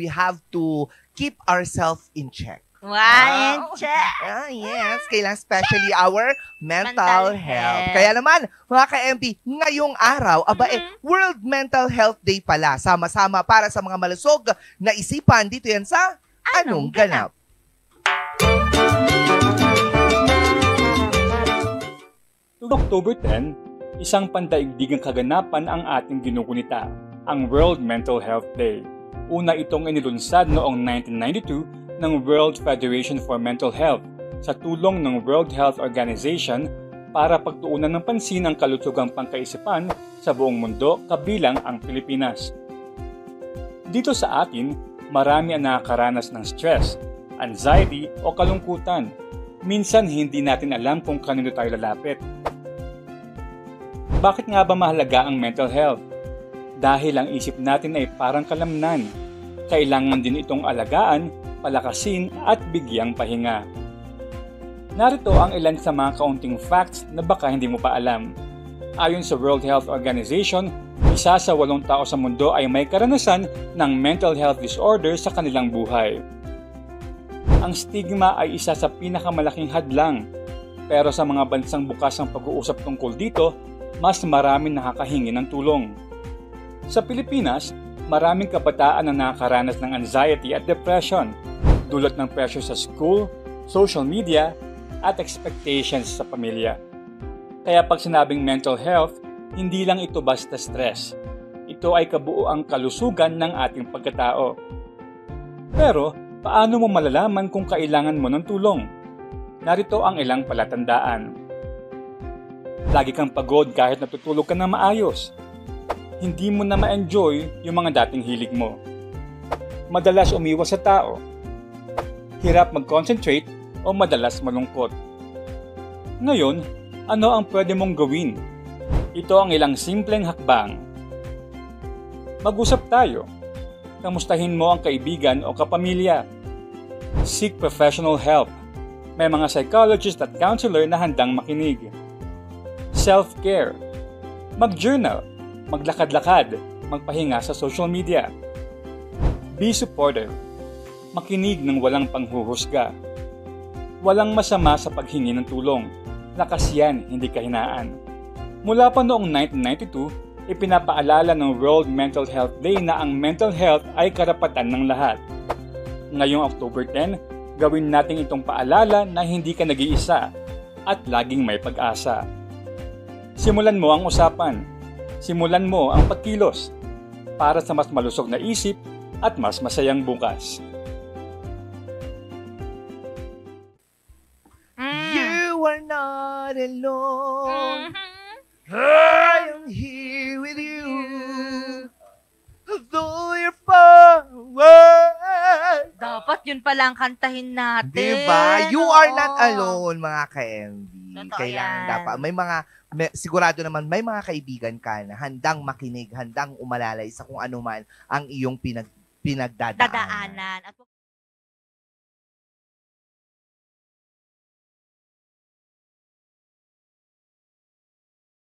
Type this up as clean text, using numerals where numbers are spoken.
we have to keep ourselves in check. Wow, check. Yes, kailangan especially our mental Mental health. health. Kaya naman, mga ka-MB, ngayong araw, World Mental Health Day pala. Sama-sama para sa mga malusog na isipan. Dito yan sa Anong Ganap? Tuwing October 10, isang pandaigdigang kaganapan ang ating ginugunita, ang World Mental Health Day. Una itong inilunsad noong 1992 ng World Federation for Mental Health sa tulong ng World Health Organization para pagtuunan ng pansin ang kalusugang pangkaisipan sa buong mundo kabilang ang Pilipinas. Dito sa atin, marami ang nakakaranas ng stress, anxiety o kalungkutan. Minsan hindi natin alam kung kanino tayo lalapit. Bakit nga ba mahalaga ang mental health? Dahil ang isip natin ay parang kalamnan. Kailangan din itong alagaan, palakasin at bigyang pahinga. Narito ang ilan sa mga kaunting facts na baka hindi mo pa alam. Ayon sa World Health Organization, 1 sa 8 tao sa mundo ay may karanasan ng mental health disorder sa kanilang buhay. Ang stigma ay isa sa pinakamalaking hadlang, pero sa mga bansang bukas ang pag-uusap tungkol dito, mas maraming nakakahingi ng tulong. Sa Pilipinas, maraming kabataan ang nakakaranas ng anxiety at depression, dulot ng pressure sa school, social media, at expectations sa pamilya. Kaya pag sinabing mental health, hindi lang ito basta stress. Ito ay kabuuang kalusugan ng ating pagkatao. Pero, paano mo malalaman kung kailangan mo ng tulong? Narito ang ilang palatandaan. Lagi kang pagod kahit natutulog ka na maayos. Hindi mo na ma-enjoy yung mga dating hilig mo. Madalas umiwas sa tao. Hirap mag-concentrate o madalas malungkot. Ngayon, ano ang pwede mong gawin? Ito ang ilang simpleng hakbang. Mag-usap tayo. Kamustahin mo ang kaibigan o kapamilya. Seek professional help. May mga psychologist at counselor na handang makinig. Self-care. Mag-journal. Maglakad-lakad, magpahinga sa social media. Be supportive. Makinig ng walang panghuhusga. Walang masama sa paghingi ng tulong. Lakas yan, hindi kahinaan. Mula pa noong 1992, ipinapaalala ng World Mental Health Day na ang mental health ay karapatan ng lahat. Ngayong October 10, gawin natin itong paalala na hindi ka nag-iisa at laging may pag-asa. Simulan mo ang usapan. Simulan mo ang pagkilos para sa mas malusog na isip at mas masayang bukas. You are not alone. I am here with you. Though you're far away. Dapat yun palang kantahin natin. Diba? You are Oo. not alone, mga ka-MB. Totoo Kailangan yan. dapat. Sigurado naman may mga kaibigan ka na handang makinig, handang umalalay sa kung ano man ang iyong pinagdadaanan. Dadaanan. At